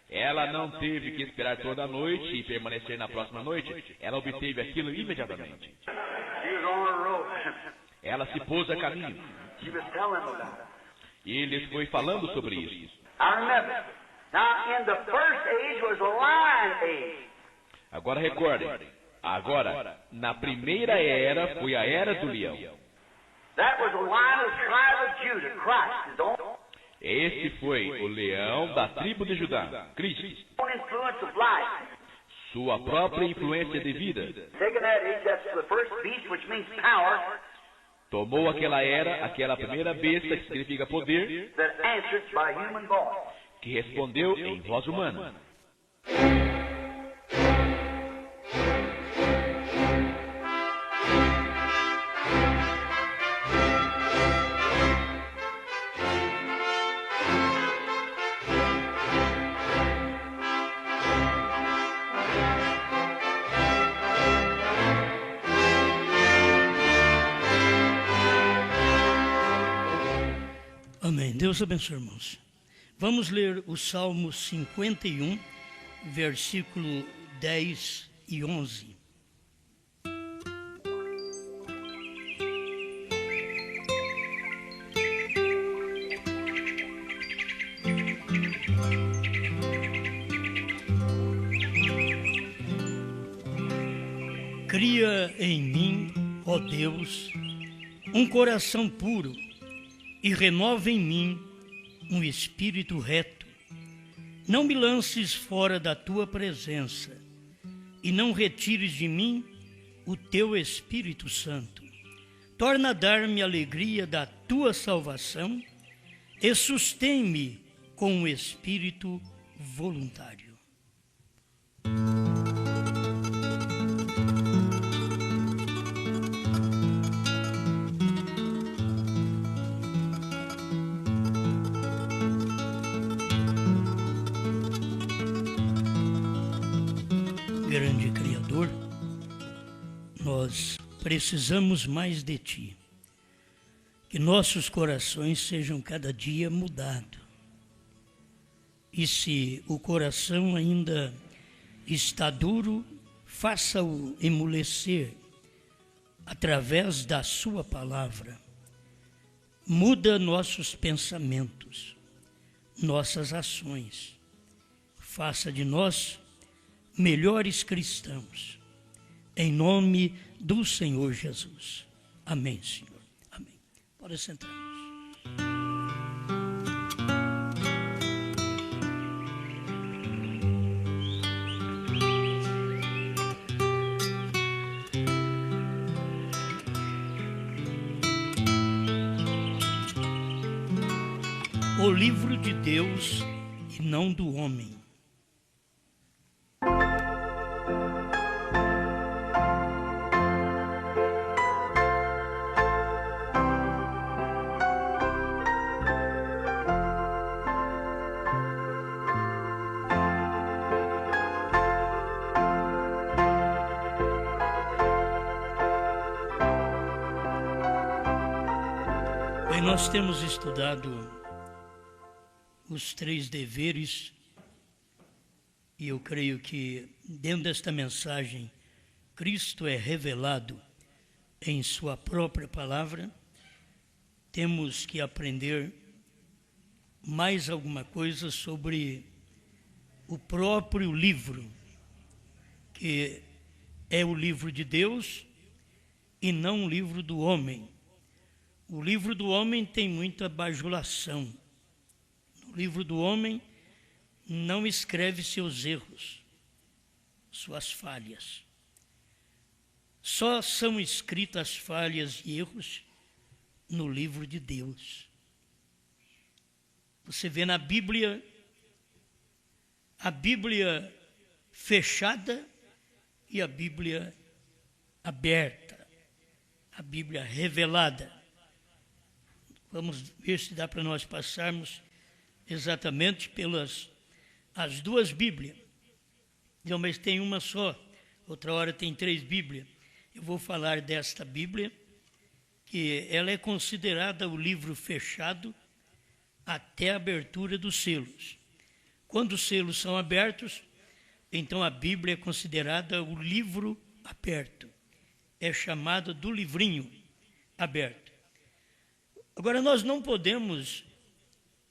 Ela não teve que esperar toda a noite e permanecer na próxima noite. Ela obteve aquilo imediatamente. Ela se pôs a caminho. E ele foi falando sobre isso. Agora recordem. Agora, na primeira era foi a era do leão. Esse foi o leão da tribo de Judá, Cristo. Sua própria influência de vida. Tomou aquela era, aquela primeira besta, que significa poder, que respondeu em voz humana. Amém. Deus abençoe, irmãos. Vamos ler o Salmo 51, versículo 10 e 11. Cria em mim, ó Deus, um coração puro e renova em mim um espírito reto. Não me lances fora da tua presença e não retires de mim o teu Espírito Santo. Torna a dar-me a alegria da tua salvação e sustém-me com o espírito voluntário. Grande Criador, nós precisamos mais de Ti. Que nossos corações sejam cada dia mudados. E se o coração ainda está duro, faça-o emulecer através da Sua palavra. Muda nossos pensamentos, nossas ações. Faça de nós melhores cristãos, em nome do Senhor Jesus. Amém, Senhor. Amém. Pode sentar. O livro de Deus e não do homem. Bem, nós temos estudado os 3 deveres e eu creio que dentro desta mensagem Cristo é revelado em sua própria palavra. Temos que aprender mais alguma coisa sobre o próprio livro, que é o livro de Deus e não o livro do homem. O livro do homem tem muita bajulação. No livro do homem não escreve seus erros, suas falhas. Só são escritas falhas e erros no livro de Deus. Você vê na Bíblia, a Bíblia fechada e a Bíblia aberta, a Bíblia revelada. Vamos ver se dá para nós passarmos exatamente pelas as 2 Bíblias. Não, mas tem uma só, outra hora tem 3 Bíblias. Eu vou falar desta Bíblia, que ela é considerada o livro fechado até a abertura dos selos. Quando os selos são abertos, então a Bíblia é considerada o livro aberto. É chamada do livrinho aberto. Agora, nós não podemos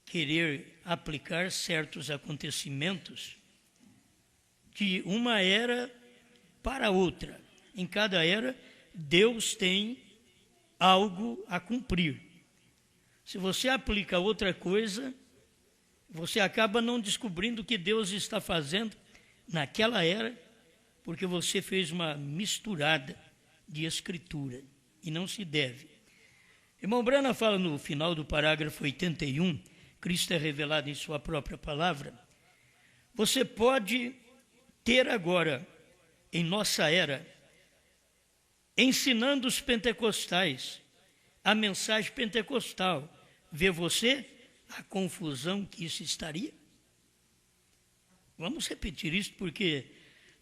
querer aplicar certos acontecimentos de uma era para outra. Em cada era, Deus tem algo a cumprir. Se você aplica outra coisa, você acaba não descobrindo o que Deus está fazendo naquela era, porque você fez uma misturada de escritura, e não se deve. Irmão Brana fala no final do parágrafo 81, Cristo é revelado em sua própria palavra. Você pode ter agora, em nossa era, ensinando os pentecostais a mensagem pentecostal. Vê você a confusão que isso estaria? Vamos repetir isso porque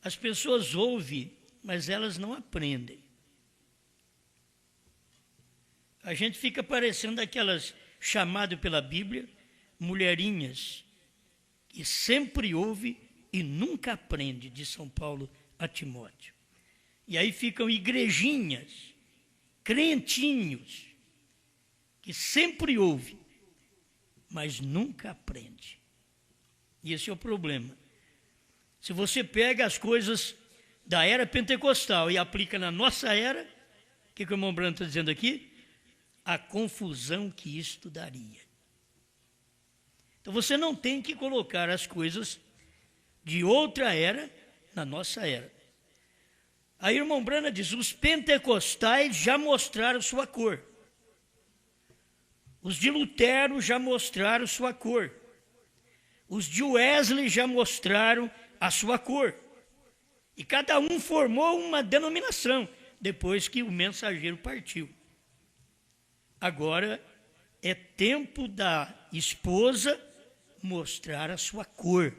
as pessoas ouvem, mas elas não aprendem. A gente fica parecendo aquelas chamadas pela Bíblia, mulherinhas, que sempre ouve e nunca aprende, de São Paulo a Timóteo. E aí ficam igrejinhas, crentinhos, que sempre ouve, mas nunca aprende. E esse é o problema. Se você pega as coisas da era pentecostal e aplica na nossa era, o que o irmão Branco está dizendo aqui? A confusão que isto daria. Então você não tem que colocar as coisas de outra era na nossa era. Aí o irmão Brana diz, os pentecostais já mostraram sua cor. Os de Lutero já mostraram sua cor. Os de Wesley já mostraram a sua cor. E cada um formou uma denominação depois que o mensageiro partiu. Agora é tempo da esposa mostrar a sua cor.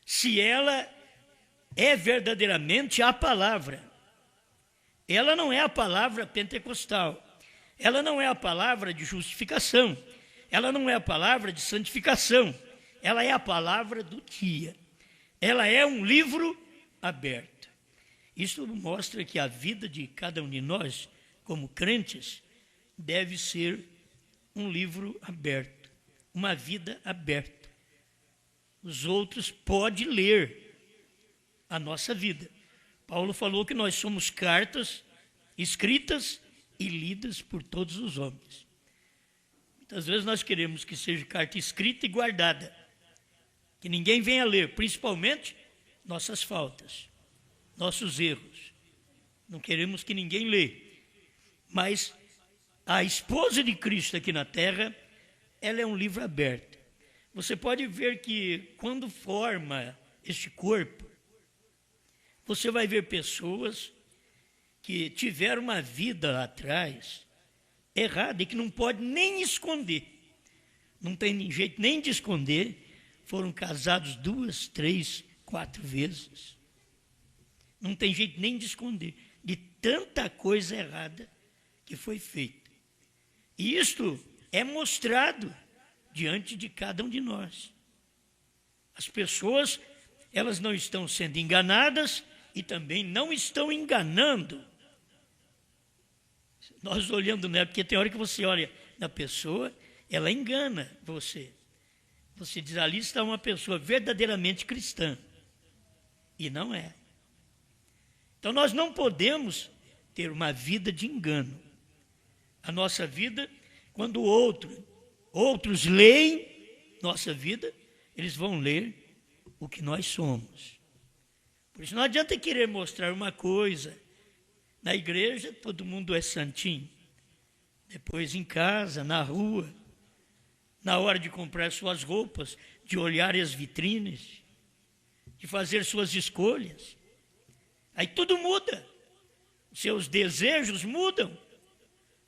Se ela é verdadeiramente a palavra, ela não é a palavra pentecostal, ela não é a palavra de justificação, ela não é a palavra de santificação, ela é a palavra do dia. Ela é um livro aberto. Isso mostra que a vida de cada um de nós, como crentes, deve ser um livro aberto, uma vida aberta. Os outros podem ler a nossa vida. Paulo falou que nós somos cartas escritas e lidas por todos os homens. Muitas vezes nós queremos que seja carta escrita e guardada, que ninguém venha ler, principalmente nossas faltas, nossos erros. Não queremos que ninguém lê. Mas a esposa de Cristo aqui na terra, ela é um livro aberto. Você pode ver que quando forma este corpo, você vai ver pessoas que tiveram uma vida lá atrás errada e que não pode nem esconder. Não tem jeito nem de esconder. Foram casados 2, 3, 4 vezes. Não tem jeito nem de esconder de tanta coisa errada que foi feita. E isto é mostrado diante de cada um de nós. As pessoas, elas não estão sendo enganadas e também não estão enganando. Nós olhando nela, porque tem hora que você olha na pessoa, ela engana você. Você diz, ali está uma pessoa verdadeiramente cristã. E não é. Então nós não podemos ter uma vida de engano. A nossa vida, quando outros leem nossa vida, eles vão ler o que nós somos. Por isso não adianta querer mostrar uma coisa. Na igreja, todo mundo é santinho. Depois em casa, na rua, na hora de comprar suas roupas, de olhar as vitrines, de fazer suas escolhas. Aí tudo muda. Seus desejos mudam.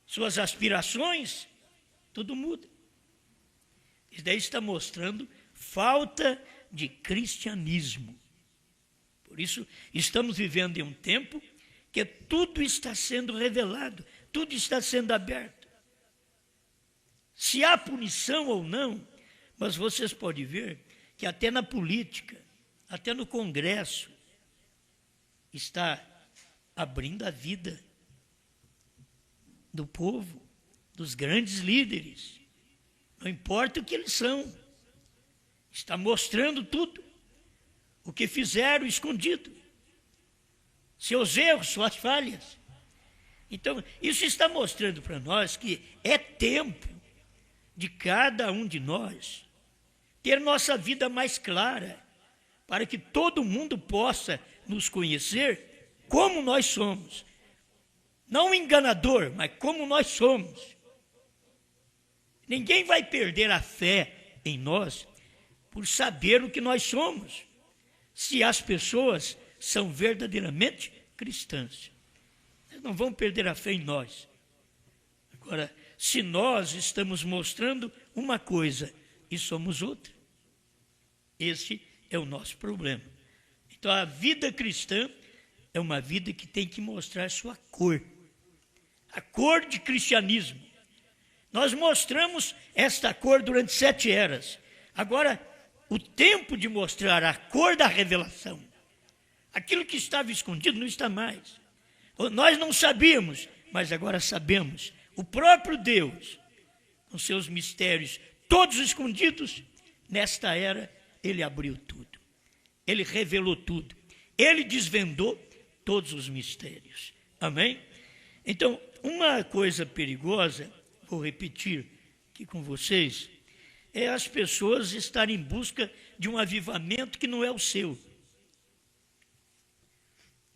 Suas aspirações, tudo muda. Isso daí está mostrando falta de cristianismo. Por isso, estamos vivendo em um tempo que tudo está sendo revelado, tudo está sendo aberto. Se há punição ou não, Mas vocês podem ver que até na política, até no Congresso, está abrindo a vida do povo, dos grandes líderes. Não importa o que eles são. Está mostrando tudo. O que fizeram escondido. Seus erros, suas falhas. Então, isso está mostrando para nós que é tempo de cada um de nós ter nossa vida mais clara, para que todo mundo possa nos conhecer como nós somos. Não enganador, mas como nós somos. Ninguém vai perder a fé em nós por saber o que nós somos, se as pessoas são verdadeiramente cristãs. Eles não vão perder a fé em nós. Agora, se nós estamos mostrando uma coisa e somos outra, esse é o nosso problema. Então, a vida cristã é uma vida que tem que mostrar sua cor. A cor de cristianismo. Nós mostramos esta cor durante 7 eras. Agora, o tempo de mostrar a cor da revelação. Aquilo que estava escondido não está mais. Nós não sabíamos, mas agora sabemos. O próprio Deus, com seus mistérios todos escondidos, nesta era, Ele abriu tudo. Ele revelou tudo. Ele desvendou todos os mistérios. Amém? Então, uma coisa perigosa, vou repetir aqui com vocês, é as pessoas estarem em busca de um avivamento que não é o seu.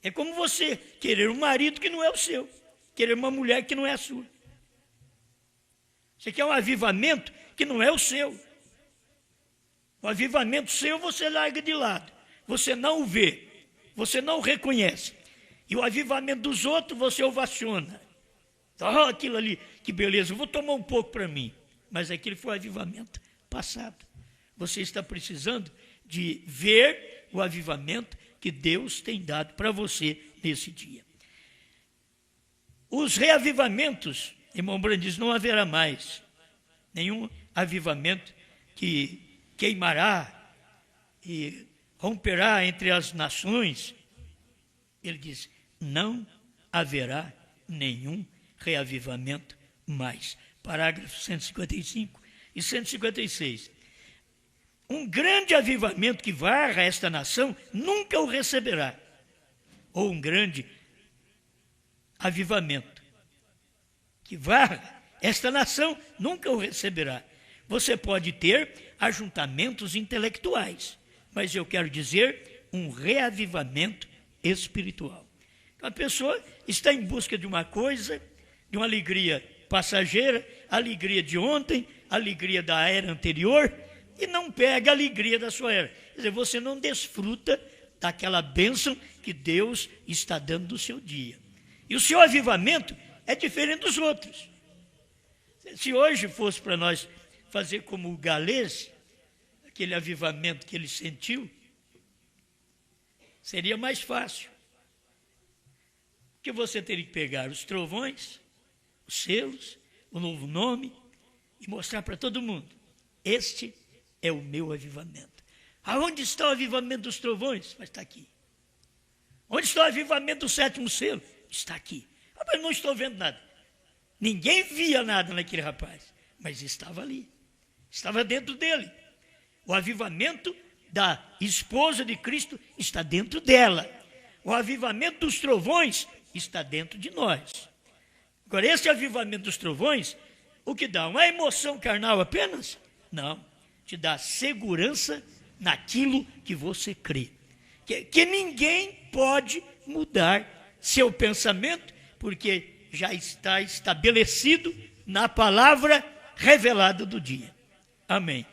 É como você querer um marido que não é o seu, querer uma mulher que não é a sua. Você quer um avivamento que não é o seu. O avivamento seu você larga de lado, você não o vê, você não o reconhece. E o avivamento dos outros você ovaciona. Oh, aquilo ali, que beleza, eu vou tomar um pouco para mim. Mas aquele foi o avivamento passado. Você está precisando de ver o avivamento que Deus tem dado para você nesse dia. Os reavivamentos, irmão Brando diz, não haverá mais nenhum avivamento que queimará e romperá entre as nações. Ele diz, não haverá nenhum reavivamento mais. Parágrafos 155 e 156. Um grande avivamento que varra esta nação nunca o receberá. Ou um grande avivamento que varra esta nação nunca o receberá. Você pode ter ajuntamentos intelectuais, mas eu quero dizer um reavivamento espiritual. Então, a pessoa está em busca de uma coisa, de uma alegria passageira, alegria de ontem, alegria da era anterior, e não pega a alegria da sua era. Quer dizer, você não desfruta daquela bênção que Deus está dando do seu dia. E o seu avivamento é diferente dos outros. Se hoje fosse para nós fazer como o galês, aquele avivamento que ele sentiu, seria mais fácil. Porque você teria que pegar os trovões, os selos, o novo nome e mostrar para todo mundo. Este é o meu avivamento. Aonde está o avivamento dos trovões? Mas está aqui. Onde está o avivamento do 7º selo? Está aqui. Ah, mas não estou vendo nada. Ninguém via nada naquele rapaz, mas estava ali. Estava dentro dele. O avivamento da esposa de Cristo está dentro dela. O avivamento dos trovões está dentro de nós. Agora, esse avivamento dos trovões, o que dá? Uma emoção carnal apenas? Não. Te dá segurança naquilo que você crê. Que ninguém pode mudar seu pensamento, porque já está estabelecido na palavra revelada do dia. Amém.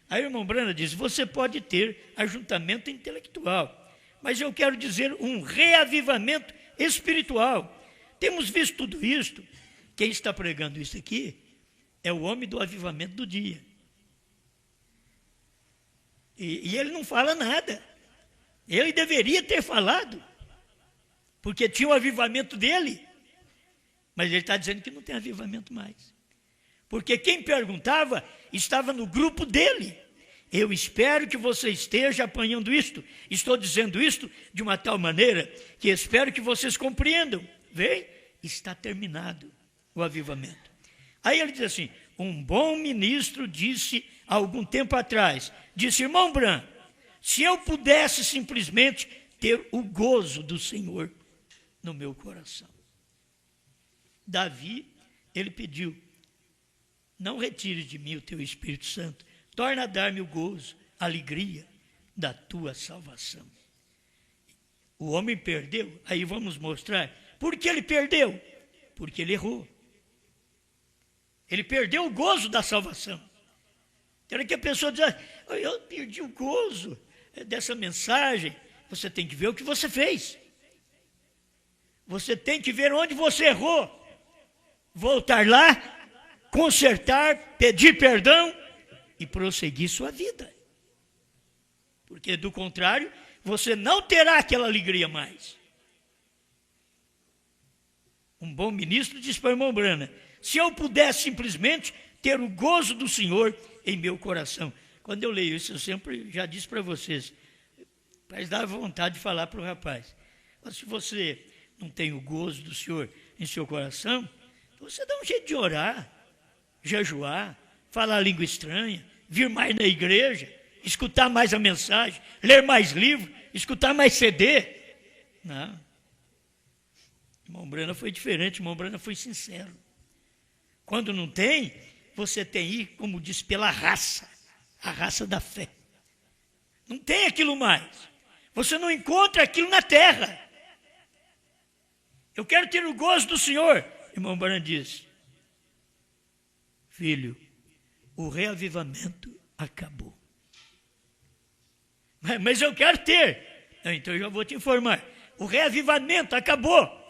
Aí o irmão Brana diz, você pode ter ajuntamento intelectual, mas eu quero dizer um reavivamento espiritual. Temos visto tudo isto. Quem está pregando isso aqui é o homem do avivamento do dia. E ele não fala nada. Ele deveria ter falado, porque tinha o avivamento dele. Mas ele está dizendo que não tem avivamento mais. Porque quem perguntava estava no grupo dele. Eu espero que você esteja apanhando isto. Estou dizendo isto de uma tal maneira que espero que vocês compreendam. Vem, está terminado o avivamento. Aí ele diz assim, um bom ministro disse há algum tempo atrás, disse, irmão Branham, se eu pudesse simplesmente ter o gozo do Senhor no meu coração. Davi, ele pediu, não retire de mim o teu Espírito Santo, torna a dar-me o gozo, a alegria da tua salvação. O homem perdeu, aí vamos mostrar. Por que ele perdeu? Porque ele errou. Ele perdeu o gozo da salvação. Quero que a pessoa diga, eu perdi o gozo dessa mensagem. Você tem que ver o que você fez. Você tem que ver onde você errou. Voltar lá, consertar, pedir perdão e prosseguir sua vida. Porque do contrário, você não terá aquela alegria mais. Um bom ministro disse para o irmão Branham, se eu pudesse simplesmente ter o gozo do Senhor em meu coração. Quando eu leio isso, eu sempre já disse para vocês, mas dá vontade de falar para o rapaz. Mas se você não tem o gozo do Senhor em seu coração, você dá um jeito de orar, jejuar, falar língua estranha, vir mais na igreja, escutar mais a mensagem, ler mais livro, escutar mais CD. Não. Irmão Branham foi diferente, irmão Branham foi sincero. Quando não tem, você tem que ir, como diz, pela raça, a raça da fé. Não tem aquilo mais. Você não encontra aquilo na terra. Eu quero ter o gozo do Senhor. Irmão Branham diz, filho, o reavivamento acabou. Mas eu quero ter. Então eu já vou te informar. O reavivamento acabou.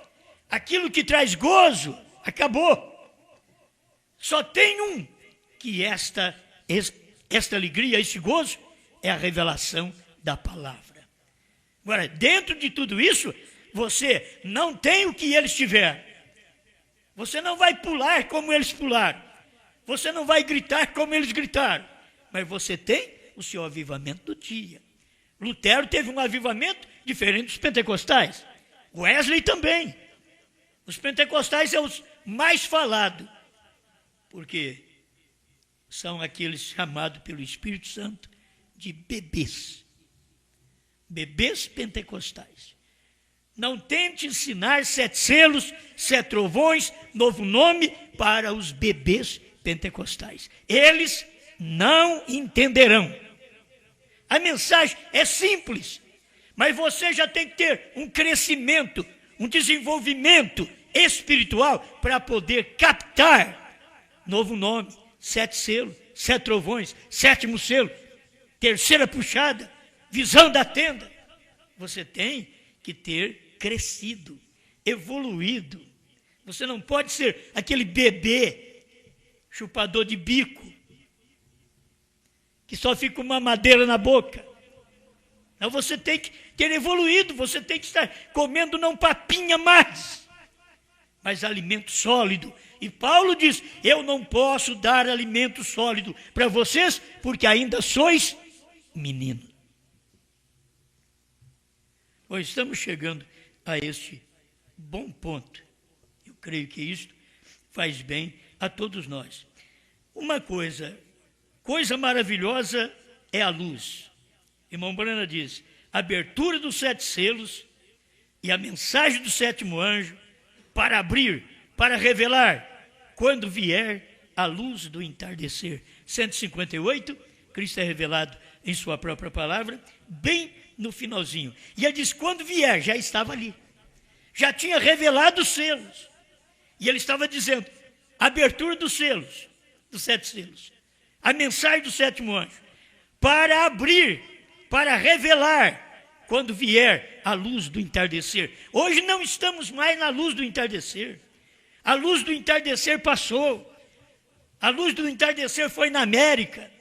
Aquilo que traz gozo acabou. Só tem um que esta alegria, esse gozo, é a revelação da palavra. Agora, dentro de tudo isso, você não tem o que eles tiveram. Você não vai pular como eles pularam. Você não vai gritar como eles gritaram. Mas você tem o seu avivamento do dia. Lutero teve um avivamento diferente dos pentecostais. Wesley também. Os pentecostais são os mais falados. Porque são aqueles chamados pelo Espírito Santo de bebês. Bebês pentecostais. Não tente ensinar 7 selos, 7 trovões, novo nome para os bebês pentecostais. Eles não entenderão. A mensagem é simples, mas você já tem que ter um crescimento, um desenvolvimento espiritual para poder captar novo nome, 7 selos, 7 trovões, 7º selo, 3ª puxada, visão da tenda. Você tem que ter crescido, evoluído. Você não pode ser aquele bebê chupador de bico, que só fica uma madeira na boca. Então você tem que ter evoluído, você tem que estar comendo não papinha mais, mas alimento sólido. E Paulo diz, eu não posso dar alimento sólido para vocês, porque ainda sois meninos. Pois estamos chegando a este bom ponto. Eu creio que isto faz bem a todos nós. Uma coisa maravilhosa é a luz. Irmão Branham diz, a abertura dos 7 selos e a mensagem do 7º anjo para abrir, para revelar, quando vier a luz do entardecer. 158, Cristo é revelado em sua própria palavra, bem no finalzinho. E ele diz, quando vier, já estava ali. Já tinha revelado os selos. E ele estava dizendo, abertura dos selos, dos 7 selos. A mensagem do 7º anjo. Para abrir, para revelar, quando vier a luz do entardecer. Hoje não estamos mais na luz do entardecer. A luz do entardecer passou. A luz do entardecer foi na América.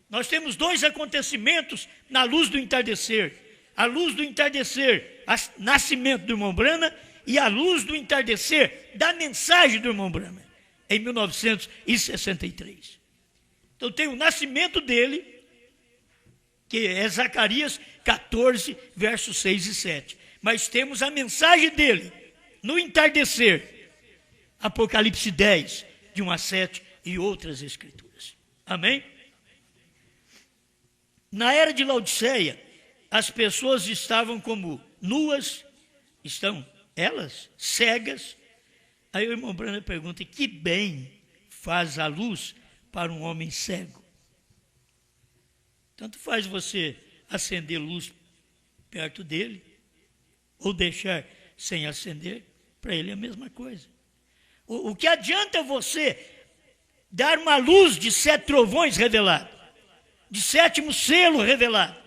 Nós temos 2 acontecimentos na luz do entardecer. A luz do entardecer, o nascimento do irmão Branham, e a luz do entardecer da mensagem do irmão Branham, em 1963. Então tem o nascimento dele, que é Zacarias 14, versos 6 e 7. Mas temos a mensagem dele no entardecer, Apocalipse 10, de 1 a 7 e outras escrituras. Amém? Na era de Laodiceia, as pessoas estavam como nuas, estão elas cegas. Aí o irmão Branham pergunta: que bem faz a luz para um homem cego? Tanto faz você acender luz perto dele, ou deixar sem acender, para ele é a mesma coisa. O que adianta você dar uma luz de 7 trovões revelado, de 7º selo revelado,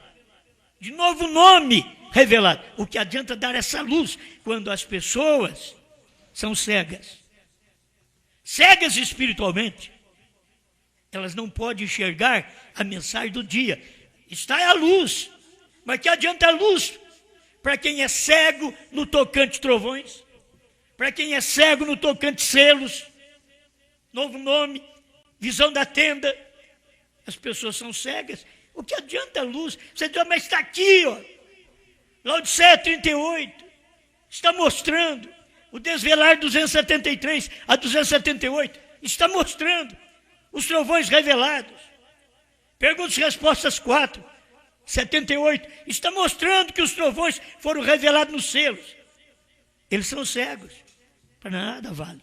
de novo nome revelado? O que adianta dar essa luz quando as pessoas são cegas? Cegas espiritualmente. Elas não podem enxergar a mensagem do dia. Está a luz, mas que adianta a luz para quem é cego no tocante trovões, para quem é cego no tocante selos, novo nome, visão da tenda? As pessoas são cegas. O que adianta a luz? Você diz: mas está aqui, ó. Laodiceia 38 está mostrando. O desvelar 273 a 278 está mostrando os trovões revelados. Perguntas e respostas 4, 78, está mostrando que os trovões foram revelados nos selos. Eles são cegos, para nada vale.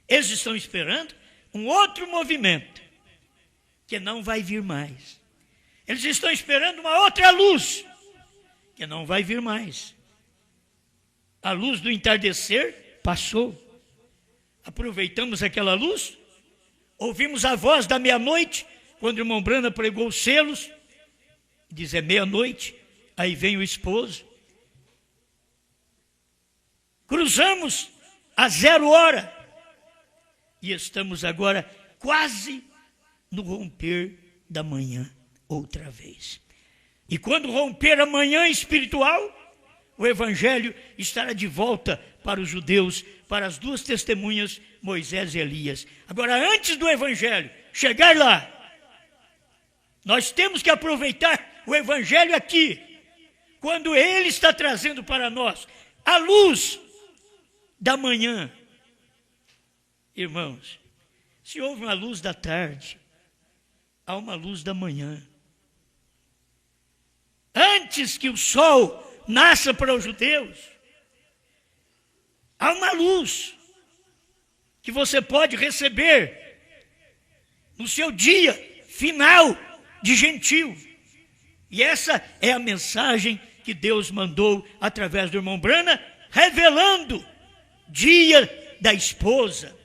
Eles estão esperando um outro movimento, que não vai vir mais. Eles estão esperando uma outra luz, que não vai vir mais. A luz do entardecer passou. Aproveitamos aquela luz, ouvimos a voz da meia-noite, quando o irmão Branham pregou os selos, diz: é meia-noite, aí vem o esposo. Cruzamos a 0 hora, e estamos agora quase no romper da manhã, outra vez. E quando romper a manhã espiritual, o evangelho estará de volta para os judeus, para as 2 testemunhas, Moisés e Elias. Agora, antes do evangelho chegar lá, nós temos que aproveitar o evangelho aqui, quando ele está trazendo para nós a luz da manhã. Irmãos, se houve uma luz da tarde, há uma luz da manhã. Antes que o sol nasça para os judeus, há uma luz que você pode receber no seu dia final de gentio. E essa é a mensagem que Deus mandou através do irmão Branham, revelando dia da esposa.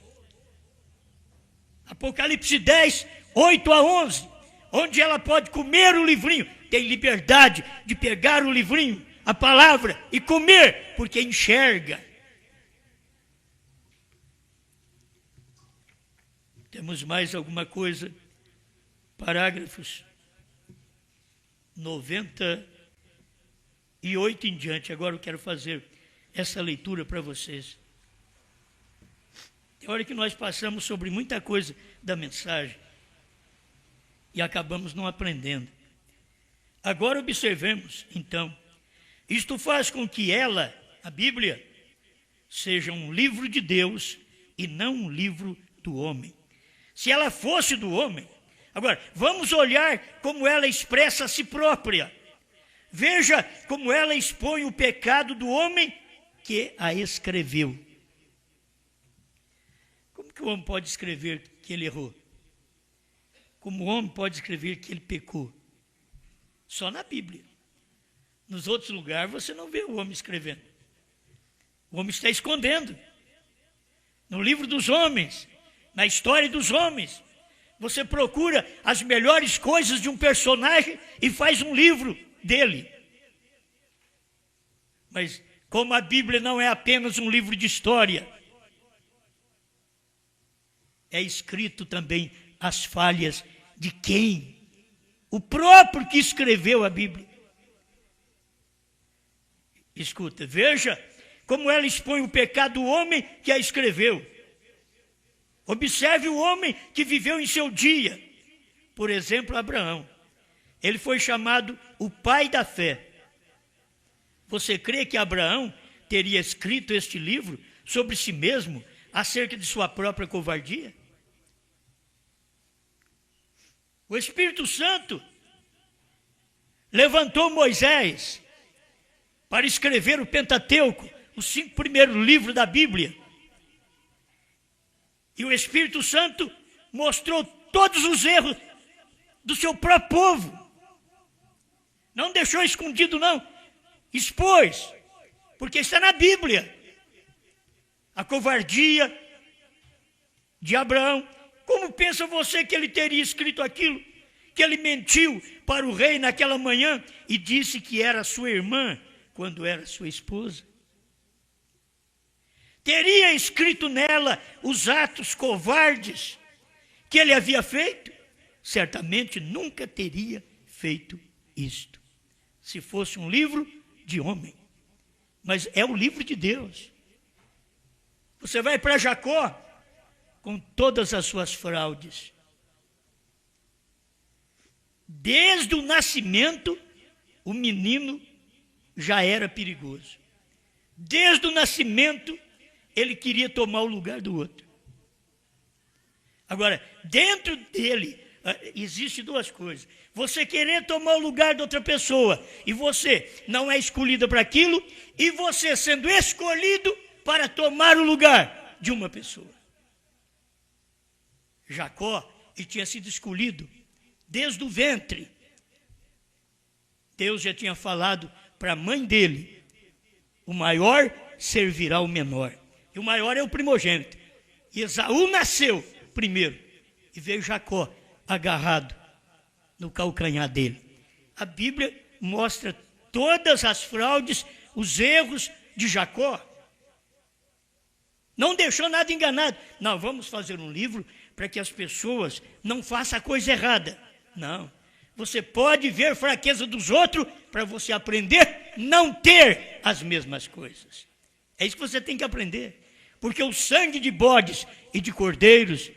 Apocalipse 10, 8 a 11, onde ela pode comer o livrinho, tem liberdade de pegar o livrinho, a palavra, e comer, porque enxerga. Temos mais alguma coisa? Parágrafos 98 em diante. Agora eu quero fazer essa leitura para vocês. Tem hora que nós passamos sobre muita coisa da mensagem e acabamos não aprendendo. Agora observemos, então, isto faz com que ela, a Bíblia, seja um livro de Deus e não um livro do homem. Se ela fosse do homem, agora, vamos olhar como ela expressa a si própria. Veja como ela expõe o pecado do homem que a escreveu. Como que o homem pode escrever que ele errou? Como o homem pode escrever que ele pecou? Só na Bíblia. Nos outros lugares você não vê o homem escrevendo. O homem está escondendo. No livro dos homens, na história dos homens, você procura as melhores coisas de um personagem e faz um livro dele. Mas como a Bíblia não é apenas um livro de história, é escrito também as falhas de quem? O próprio que escreveu a Bíblia. Escuta, veja como ela expõe o pecado do homem que a escreveu. Observe o homem que viveu em seu dia. Por exemplo, Abraão. ele foi chamado o pai da fé. Você crê que Abraão teria escrito este livro sobre si mesmo, acerca de sua própria covardia? O Espírito Santo levantou Moisés para escrever o Pentateuco, os 5 primeiros livros da Bíblia. E o Espírito Santo mostrou todos os erros do seu próprio povo. Não deixou escondido, não. Expôs, porque está na Bíblia. A covardia de Abraão. Como pensa você que ele teria escrito aquilo? Que ele mentiu para o rei naquela manhã e disse que era sua irmã, quando era sua esposa. Teria escrito nela os atos covardes que ele havia feito? Certamente nunca teria feito isto, se fosse um livro de homem. Mas é o livro de Deus. Você vai para Jacó com todas as suas fraudes. Desde o nascimento, o menino já era perigoso. Desde o nascimento, ele queria tomar o lugar do outro. Agora, dentro dele, existem 2 coisas. Você querer tomar o lugar de outra pessoa, e você não é escolhido para aquilo, e você sendo escolhido para tomar o lugar de uma pessoa. Jacó, ele tinha sido escolhido desde o ventre. Deus já tinha falado para a mãe dele: o maior servirá o menor. E o maior é o primogênito. E Esaú nasceu primeiro. E veio Jacó agarrado no calcanhar dele. A Bíblia mostra todas as fraudes, os erros de Jacó. Não deixou nada enganado. Não, vamos fazer um livro para que as pessoas não façam a coisa errada. Não. Você pode ver a fraqueza dos outros para você aprender a não ter as mesmas coisas. É isso que você tem que aprender. Porque o sangue de bodes e de cordeiros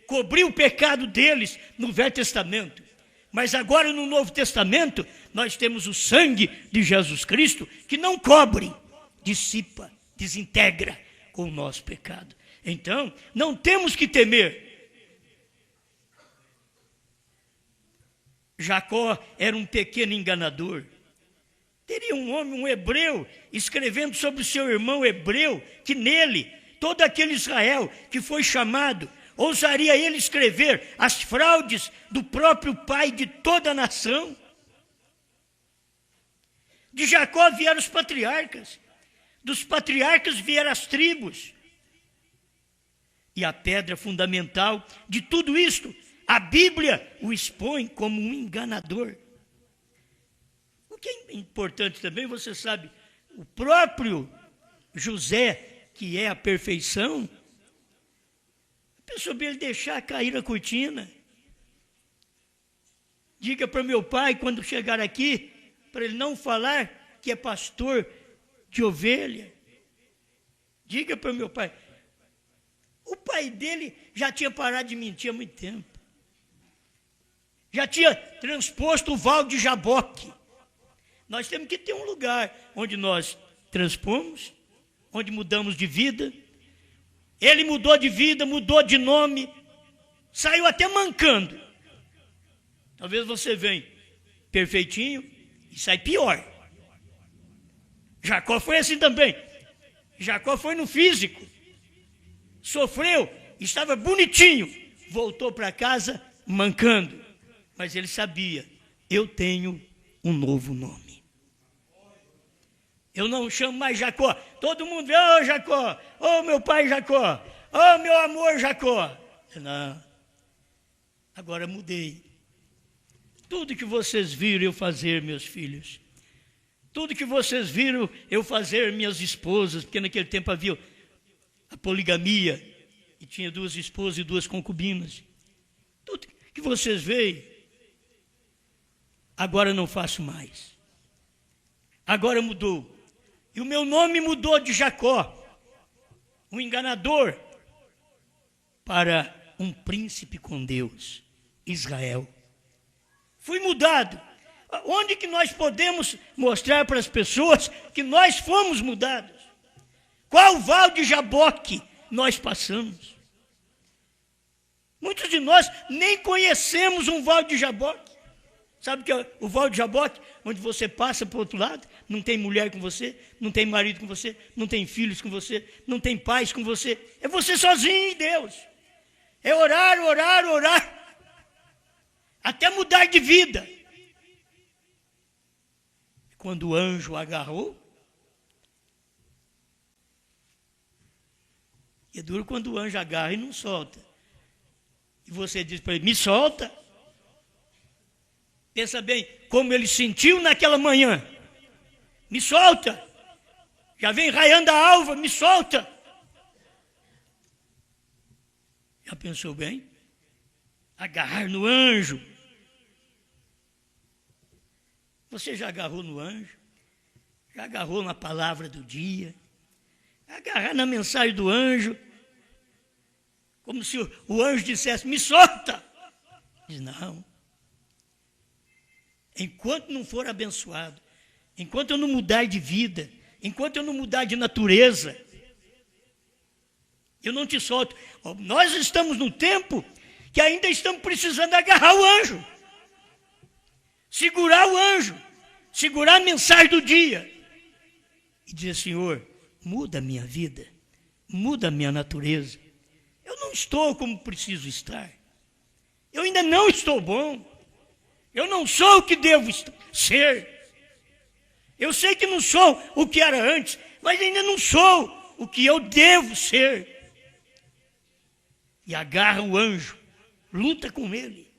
cobriu o pecado deles no Velho Testamento. Mas agora no Novo Testamento, nós temos o sangue de Jesus Cristo que não cobre, dissipa, desintegra com o nosso pecado. Então, não temos que temer. Jacó era um pequeno enganador. Teria um homem, um hebreu, escrevendo sobre o seu irmão hebreu, que nele, todo aquele Israel que foi chamado, ousaria ele escrever as fraudes do próprio pai de toda a nação? De Jacó vieram os patriarcas, dos patriarcas vieram as tribos. E a pedra fundamental de tudo isto, a Bíblia o expõe como um enganador. O que é importante também, você sabe, o próprio José, que é a perfeição, pensou bem ele deixar cair a cortina. Diga para meu pai, quando chegar aqui, para ele não falar que é pastor de ovelha. Diga para meu pai. O pai dele já tinha parado de mentir há muito tempo. Já tinha transposto o val de Jaboque. Nós temos que ter um lugar onde nós transpomos, onde mudamos de vida. Ele mudou de vida, mudou de nome, saiu até mancando. Talvez você venha perfeitinho e sai pior. Jacó foi assim também. Jacó foi no físico, sofreu, estava bonitinho, voltou para casa mancando. Mas ele sabia, eu tenho um novo nome. Eu não chamo mais Jacó. Todo mundo vê, ô Jacó, ô meu pai Jacó, ô meu amor Jacó. Não, agora mudei. Tudo que vocês viram eu fazer, meus filhos, tudo que vocês viram eu fazer, minhas esposas, porque naquele tempo havia a poligamia, e tinha 2 esposas e 2 concubinas. Tudo que vocês veem, agora não faço mais. Agora mudou. E o meu nome mudou de Jacó, um enganador, para um príncipe com Deus, Israel. Fui mudado. Onde que nós podemos mostrar para as pessoas que nós fomos mudados? Qual val de Jaboque nós passamos? Muitos de nós nem conhecemos um val de Jaboque. Sabe o que é o val de Jaboque? Onde você passa para o outro lado, não tem mulher com você, não tem marido com você, não tem filhos com você, não tem pais com você. É você sozinho e Deus. É orar, orar, orar, até mudar de vida. Quando o anjo agarrou, é duro quando o anjo agarra e não solta. E você diz para ele, me solta. Pensa bem, como ele sentiu naquela manhã. Me solta. Já vem raiando a alva, me solta. Já pensou bem? Agarrar no anjo. Você já agarrou no anjo? Já agarrou na palavra do dia? Agarrar na mensagem do anjo? Como se o anjo dissesse, me solta. Diz, não. Enquanto não for abençoado, enquanto eu não mudar de vida, enquanto eu não mudar de natureza, eu não te solto. Nós estamos num tempo que ainda estamos precisando agarrar o anjo, segurar o anjo, segurar a mensagem do dia e dizer, Senhor, muda a minha vida, muda a minha natureza. Eu não estou como preciso estar. Eu ainda não estou bom. Eu não sou o que devo ser. Eu sei que não sou o que era antes, mas ainda não sou o que eu devo ser. E agarra o anjo, luta com ele,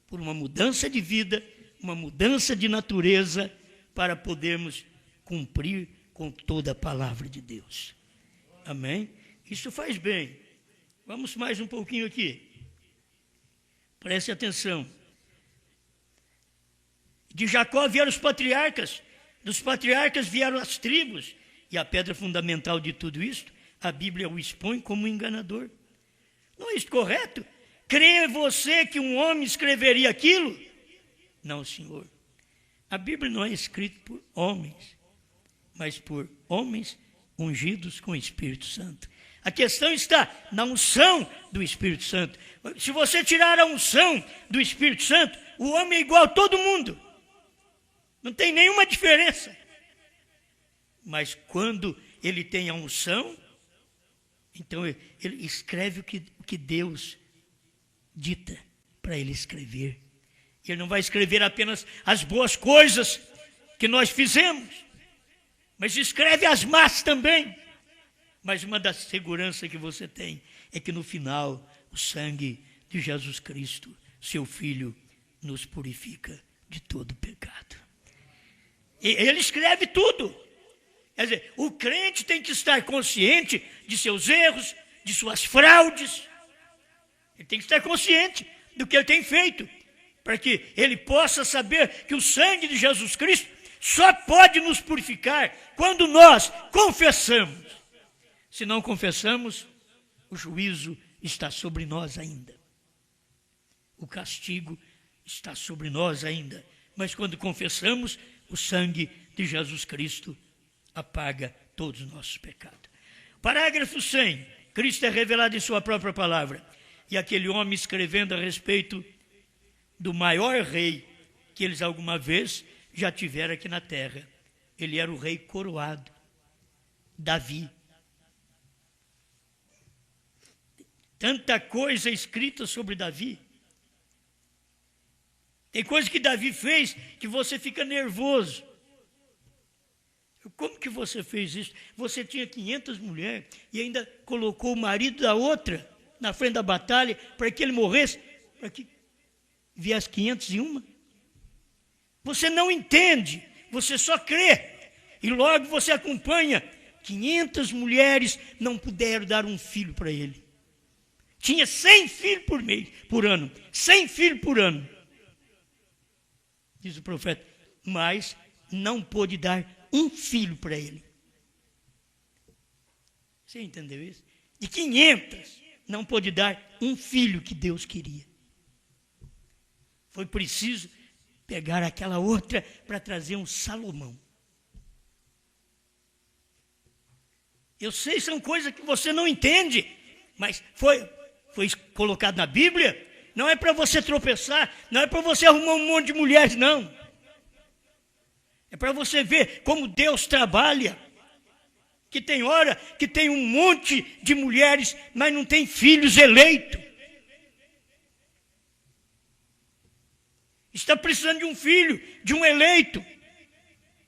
por uma mudança de vida, uma mudança de natureza, para podermos cumprir com toda a palavra de Deus. Amém? Isso faz bem. Vamos mais um pouquinho aqui. Preste atenção. De Jacó vieram os patriarcas, dos patriarcas vieram as tribos, e a pedra fundamental de tudo isso, a Bíblia o expõe como um enganador. Não é isso correto? Crê você que um homem escreveria aquilo? Não, Senhor. A Bíblia não é escrita por homens, mas por homens ungidos com o Espírito Santo. A questão está na unção do Espírito Santo. Se você tirar a unção do Espírito Santo, o homem é igual a todo mundo. Não tem nenhuma diferença. Mas quando ele tem a unção, então ele escreve o que Deus dita para ele escrever. Ele não vai escrever apenas as boas coisas que nós fizemos, mas escreve as más também. Mas uma das seguranças que você tem é que no final o sangue de Jesus Cristo, seu Filho, nos purifica de todo pecado. E ele escreve tudo. Quer dizer, o crente tem que estar consciente de seus erros, de suas fraudes. Ele tem que estar consciente do que ele tem feito, para que ele possa saber que o sangue de Jesus Cristo só pode nos purificar quando nós confessamos. Se não confessamos, o juízo está sobre nós ainda. O castigo está sobre nós ainda. Mas quando confessamos, o sangue de Jesus Cristo apaga todos os nossos pecados. Parágrafo 100. Cristo é revelado em sua própria palavra. E aquele homem escrevendo a respeito do maior rei que eles alguma vez já tiveram aqui na terra. Ele era o rei coroado, Davi. Tanta coisa escrita sobre Davi. Tem coisa que Davi fez que você fica nervoso. Como que você fez isso? Você tinha 500 mulheres e ainda colocou o marido da outra na frente da batalha para que ele morresse, para que viesse 501. Você não entende, você só crê. E logo você acompanha. 500 mulheres não puderam dar um filho para ele. Tinha 100 filhos por ano. 100 filhos por ano. Diz o profeta, mas não pôde dar um filho para ele. Você entendeu isso? De 500, não pôde dar um filho que Deus queria. Foi preciso pegaram aquela outra para trazer um Salomão. Eu sei, são coisas que você não entende, mas foi colocado na Bíblia. Não é para você tropeçar, não é para você arrumar um monte de mulheres, não. É para você ver como Deus trabalha. Que tem hora que tem um monte de mulheres, mas não tem filhos eleitos. Está precisando de um filho, de um eleito.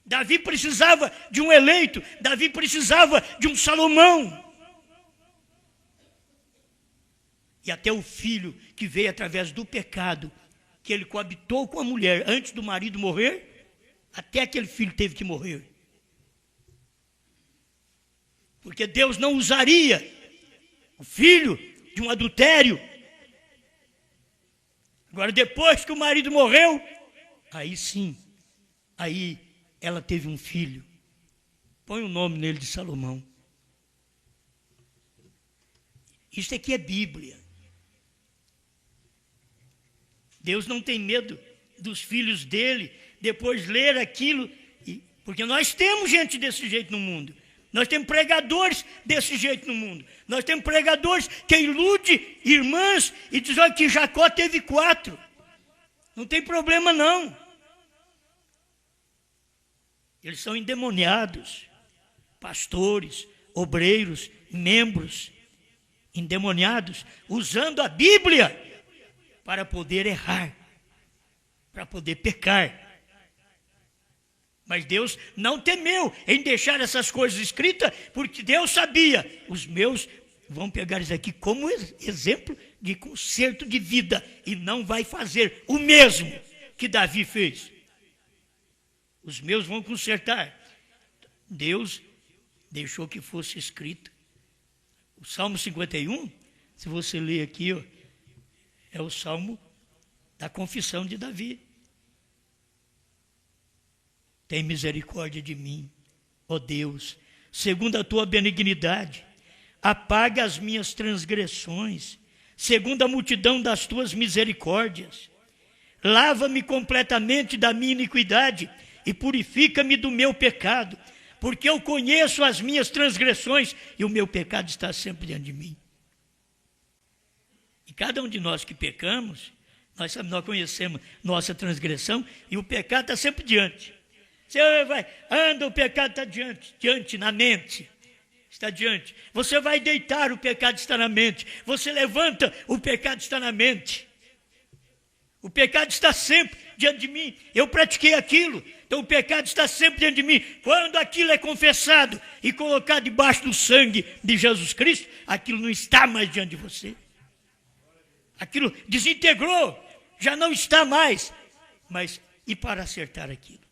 Davi precisava de um eleito, Davi precisava de um Salomão. E até o filho que veio através do pecado, que ele coabitou com a mulher antes do marido morrer, até aquele filho teve que morrer. Porque Deus não usaria o filho de um adultério. Agora, depois que o marido morreu, aí sim, aí ela teve um filho. Põe o nome nele de Salomão. Isso aqui é Bíblia. Deus não tem medo dos filhos dele depois ler aquilo, porque nós temos gente desse jeito no mundo. Nós temos pregadores desse jeito no mundo. Nós temos pregadores que iludem irmãs e dizem que Jacó teve 4. Não tem problema não. Eles são endemoniados, pastores, obreiros, membros, endemoniados, usando a Bíblia para poder errar, para poder pecar. Mas Deus não temeu em deixar essas coisas escritas, porque Deus sabia, os meus vão pegar isso aqui como exemplo de conserto de vida, e não vai fazer o mesmo que Davi fez. Os meus vão consertar. Deus deixou que fosse escrito. O Salmo 51, se você ler aqui, ó, é o Salmo da confissão de Davi. Tem misericórdia de mim, ó Deus, segundo a tua benignidade, apaga as minhas transgressões, segundo a multidão das tuas misericórdias. Lava-me completamente da minha iniquidade e purifica-me do meu pecado, porque eu conheço as minhas transgressões e o meu pecado está sempre diante de mim. E cada um de nós que pecamos, nós conhecemos nossa transgressão e o pecado está sempre diante. Você vai, anda, o pecado está diante, na mente, está diante. Você vai deitar, o pecado está na mente. Você levanta, o pecado está na mente. O pecado está sempre diante de mim. Eu pratiquei aquilo, então o pecado está sempre diante de mim. Quando aquilo é confessado e colocado debaixo do sangue de Jesus Cristo, aquilo não está mais diante de você. Aquilo desintegrou, já não está mais. Mas e para acertar aquilo?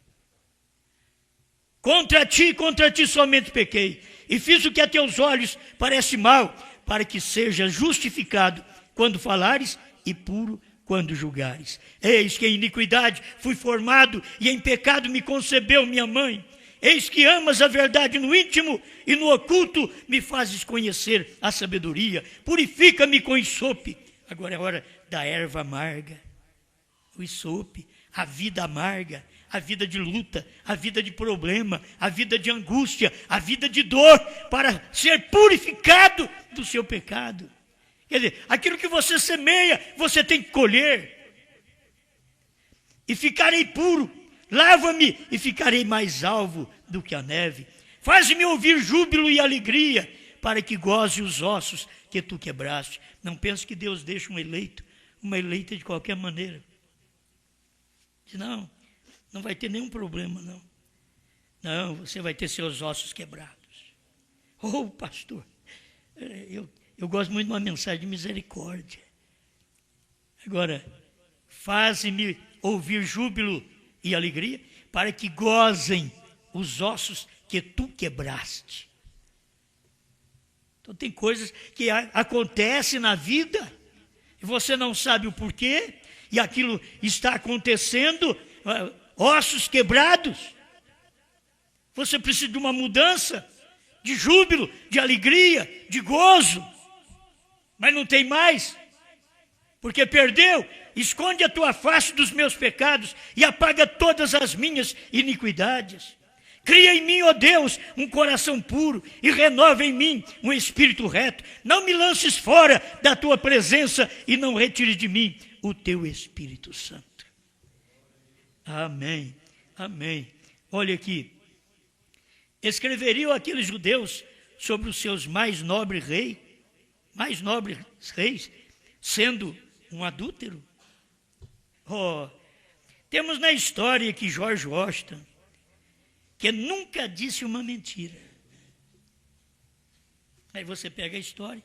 Contra ti somente pequei, e fiz o que a teus olhos parece mal, para que sejas justificado quando falares e puro quando julgares. Eis que em iniquidade fui formado, e em pecado me concebeu minha mãe. Eis que amas a verdade no íntimo, e no oculto me fazes conhecer a sabedoria. Purifica-me com isope. Agora é hora da erva amarga, o isope, a vida amarga, a vida de luta, a vida de problema, a vida de angústia, a vida de dor, para ser purificado do seu pecado. Quer dizer, aquilo que você semeia, você tem que colher. E ficarei puro, lava-me e ficarei mais alvo do que a neve. Faz-me ouvir júbilo e alegria, para que goze os ossos que tu quebraste. Não pense que Deus deixa um eleito, uma eleita de qualquer maneira. Não vai ter nenhum problema, não. Não, você vai ter seus ossos quebrados. Oh, pastor, eu gosto muito de uma mensagem de misericórdia. Agora, faz-me ouvir júbilo e alegria, para que gozem os ossos que tu quebraste. Então tem coisas que acontecem na vida, e você não sabe o porquê, e aquilo está acontecendo, ossos quebrados. Você precisa de uma mudança, de júbilo, de alegria, de gozo, mas não tem mais, porque perdeu esconde a tua face dos meus pecados e apaga todas as minhas iniquidades. Cria em mim, ó Deus, um coração puro e renova em mim um espírito reto. Não me lances fora da tua presença e não retires de mim o teu Espírito Santo. Amém, amém. Olha aqui. Escreveriam aqueles judeus sobre os seus mais nobres reis, sendo um adúltero? Oh, temos na história que George Washington, que nunca disse uma mentira. Aí você pega a história,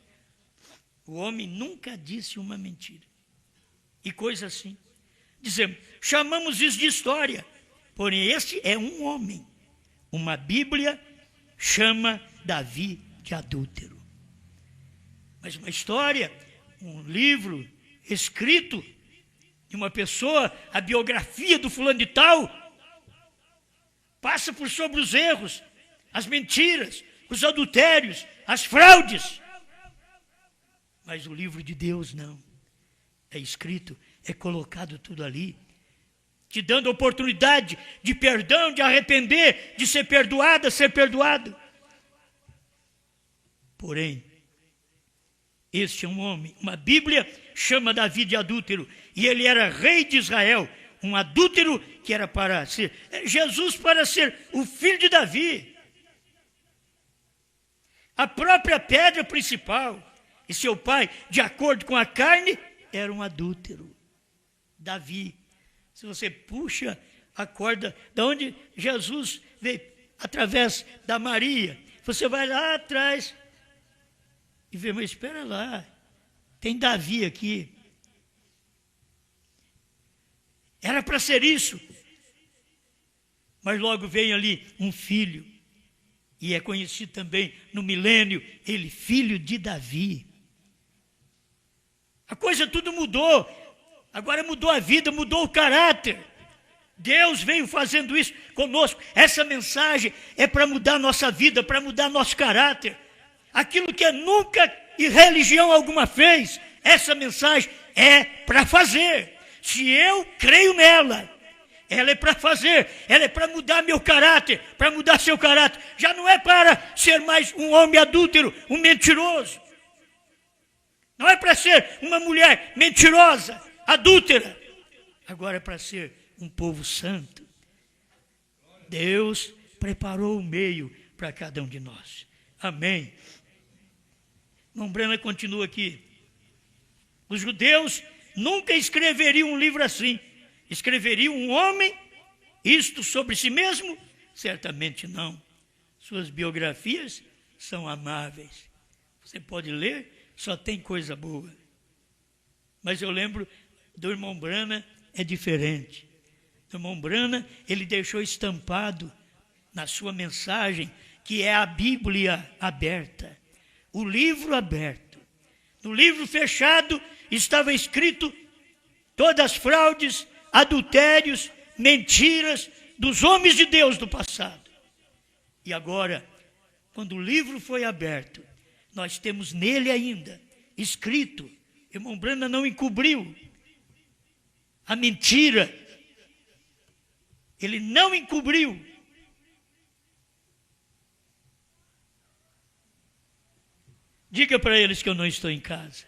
o homem nunca disse uma mentira. E coisa assim. Dizemos, chamamos isso de história, porém esse é um homem. Uma Bíblia chama Davi de adúltero. Mas uma história, um livro escrito de uma pessoa, a biografia do fulano de tal, passa por sobre os erros, as mentiras, os adultérios, as fraudes. Mas o livro de Deus não. É escrito, é colocado tudo ali, te dando oportunidade de perdão, de arrepender, de ser perdoada, ser perdoado. Porém, este é um homem, uma Bíblia chama Davi de adúltero, e ele era rei de Israel, um adúltero que era para ser, Jesus para ser o filho de Davi. A própria pedra principal, e seu pai, de acordo com a carne, era um adúltero, Davi. Se você puxa a corda de onde Jesus veio, através da Maria, você vai lá atrás e vê, mas espera lá, tem Davi aqui. Era para ser isso. Mas logo vem ali um filho, e é conhecido também no milênio, ele filho de Davi. A coisa tudo mudou. Agora mudou a vida, mudou o caráter. Deus veio fazendo isso conosco. Essa mensagem é para mudar a nossa vida, para mudar nosso caráter. Aquilo que nunca e religião alguma fez, essa mensagem é para fazer. Se eu creio nela, ela é para fazer, ela é para mudar meu caráter, para mudar seu caráter. Já não é para ser mais um homem adúltero, um mentiroso. Não é para ser uma mulher mentirosa, adúltera. Agora é para ser um povo santo. Deus preparou o meio para cada um de nós. Amém. Irmão Brana continua aqui. Os judeus nunca escreveriam um livro assim. Escreveriam um homem isto sobre si mesmo? Certamente não. Suas biografias são amáveis. Você pode ler, só tem coisa boa. Mas eu lembro do irmão Brana, é diferente. O irmão Brana, ele deixou estampado na sua mensagem, que é a Bíblia aberta, o livro aberto. No livro fechado estava escrito todas as fraudes, adultérios, mentiras dos homens de Deus do passado. E agora, quando o livro foi aberto, nós temos nele ainda escrito, irmão Brana não encobriu a mentira, ele não encobriu. Diga para eles que eu não estou em casa.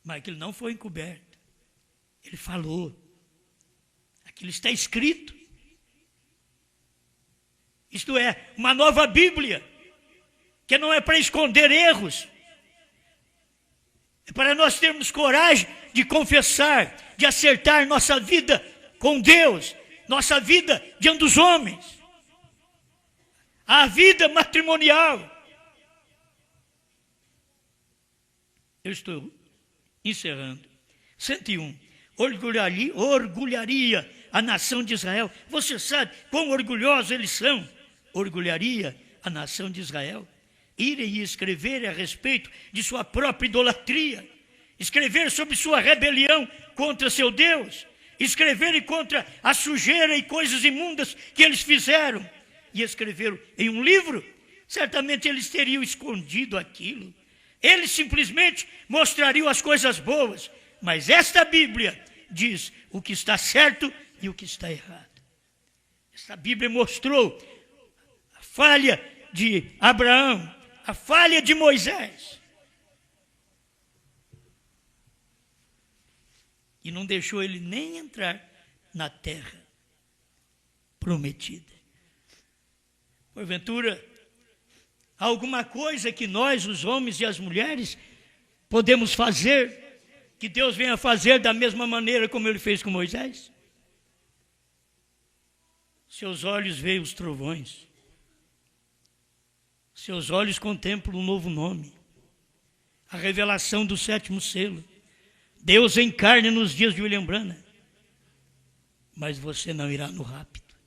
Mas aquilo não foi encoberto. Ele falou. Aquilo está escrito. Isto é, uma nova Bíblia, que não é para esconder erros. É para nós termos coragem de confessar, de acertar nossa vida com Deus, nossa vida diante dos homens, a vida matrimonial. Eu estou encerrando. 101. Orgulharia a nação de Israel. Você sabe quão orgulhosos eles são? Orgulharia a nação de Israel. Irem e escrever a respeito de sua própria idolatria, escrever sobre sua rebelião contra seu Deus, escreverem contra a sujeira e coisas imundas que eles fizeram, e escreveram em um livro. Certamente eles teriam escondido aquilo, Eles simplesmente mostrariam as coisas boas. Mas esta Bíblia diz o que está certo e o que está errado. Esta Bíblia mostrou a falha de Abraão, a falha de Moisés. E não deixou ele nem entrar na terra prometida. Porventura, há alguma coisa que nós, os homens e as mulheres, podemos fazer, que Deus venha fazer da mesma maneira como Ele fez com Moisés? Seus olhos veem os trovões. Seus olhos contemplam um novo nome. A revelação do 7º selo. Deus em carne nos dias de William Branham. Mas você não irá no rapto.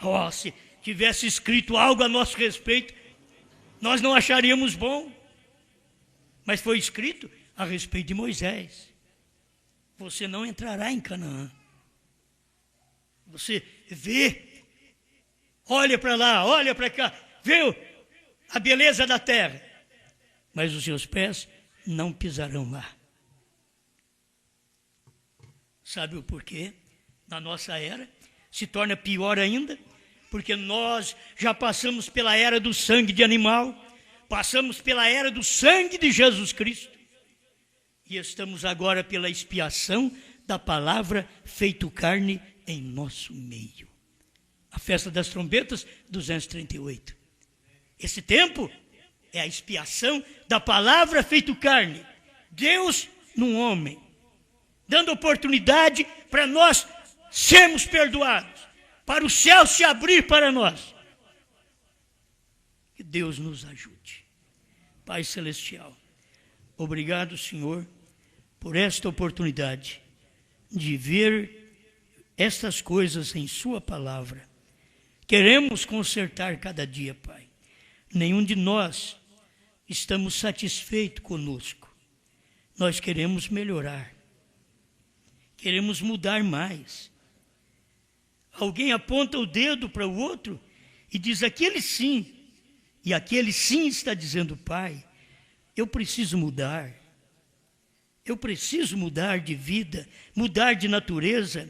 Oh, se tivesse escrito algo a nosso respeito, nós não acharíamos bom. Mas foi escrito a respeito de Moisés. Você não entrará em Canaã. Você vê, olha para lá, olha para cá, vê a beleza da terra, mas os seus pés não pisarão lá. Sabe o porquê? Na nossa era se torna pior ainda, porque nós já passamos pela era do sangue de animal, passamos pela era do sangue de Jesus Cristo, e estamos agora pela expiação da palavra feito carne em nosso meio. A festa das trombetas, 238. Esse tempo é a expiação da palavra feito carne. Deus num homem, dando oportunidade para nós sermos perdoados, para o céu se abrir para nós. Que Deus nos ajude. Pai Celestial, obrigado, Senhor, por esta oportunidade de ver estas coisas em sua palavra. Queremos consertar cada dia, Pai. Nenhum de nós estamos satisfeitos conosco. Nós queremos melhorar. Queremos mudar mais. Alguém aponta o dedo para o outro e diz aquele sim. E aquele sim está dizendo, Pai, eu preciso mudar. Eu preciso mudar de vida, mudar de natureza.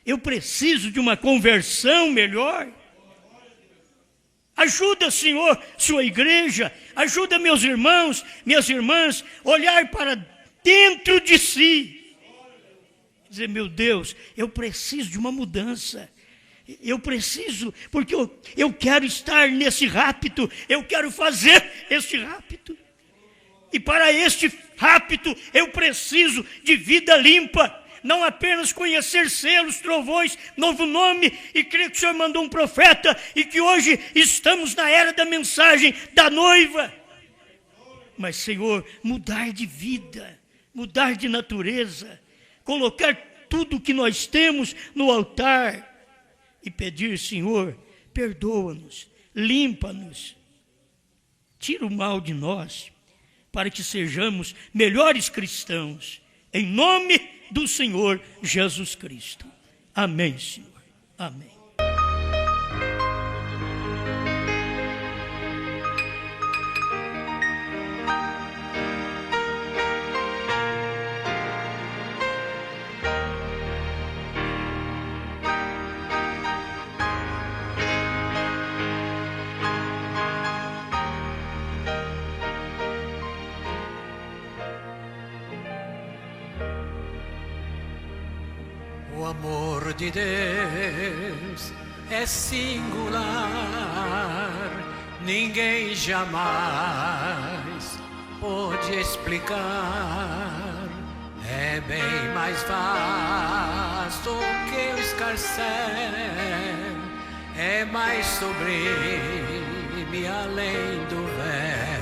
Eu preciso de uma conversão melhor. Ajuda, Senhor, sua igreja. Ajuda meus irmãos, minhas irmãs, olhar para dentro de si. Dizer, meu Deus, eu preciso de uma mudança. Eu preciso, porque eu quero estar nesse rapto. Eu quero fazer este rapto. E para este rapto, eu preciso de vida limpa. Não apenas conhecer selos, trovões, novo nome, e crer que o Senhor mandou um profeta, e que hoje estamos na era da mensagem da noiva. Mas, Senhor, mudar de vida, mudar de natureza, colocar tudo que nós temos no altar, e pedir, Senhor, perdoa-nos, limpa-nos, tira o mal de nós, para que sejamos melhores cristãos, em nome do Senhor Jesus Cristo. Amém, Senhor. Amém. O amor de Deus é singular, ninguém jamais pode explicar. É bem mais vasto que o escarcéu, é mais sublime além do véu.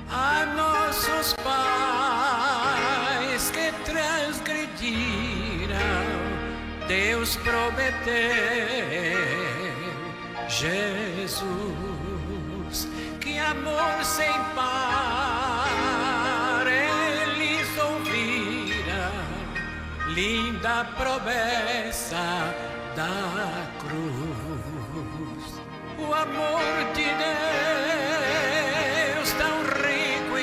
A nossos pais que transgrediram, Deus prometeu Jesus, que amor sem par eles ouviram, linda promessa da cruz. O amor de Deus tão rico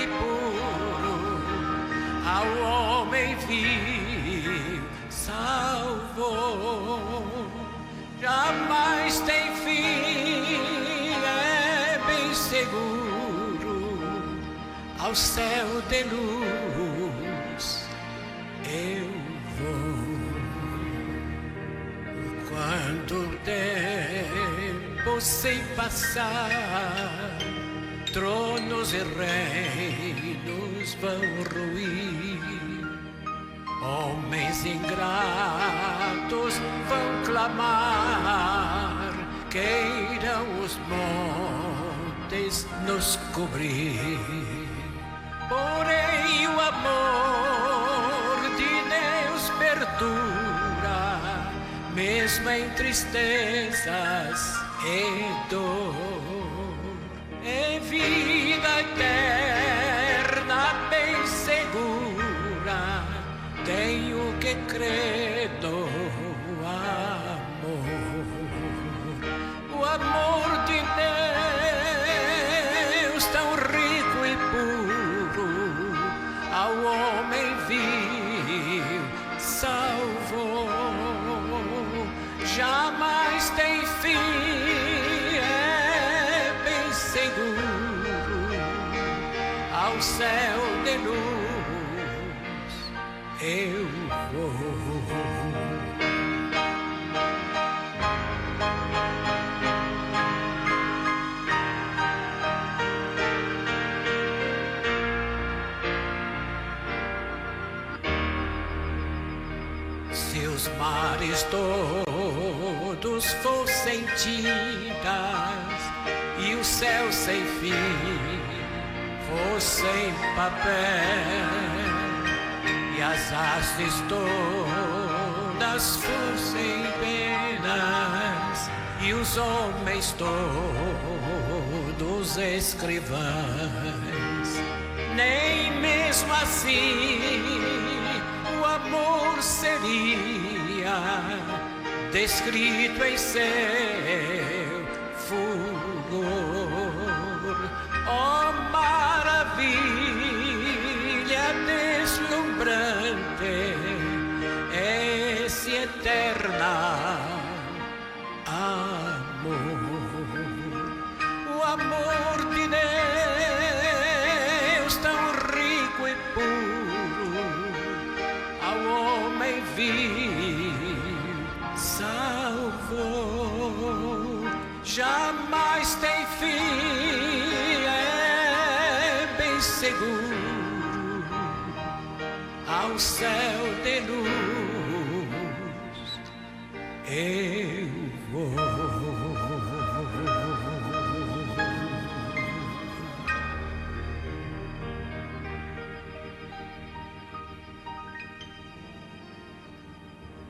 jamais tem fim, é bem seguro, ao céu de luz eu vou. Quando o tempo se passar, tronos e reinos vão ruir, homens ingratos vão clamar, queiram os montes nos cobrir. Porém o amor de Deus perdura, mesmo em tristezas e dor. É vida eterna bem segura, tenho que crer no amor. O amor de Deus tão rico e puro, ao homem vil salvou. Jamais tem fim, é bem seguro, ao céu de luz eu vou. Se os mares todos fossem tintas e o céu sem fim fossem papel, e as hastes todas fossem penas e os homens todos escrivães, nem mesmo assim o amor seria descrito em seu fulgor. Oh, maravilha deslumbrante, esse eterna amor. O amor de Deus tão rico e puro, ao homem vil salvou. Jamais tem fim, é bem seguro, ao céu de luz eu vou.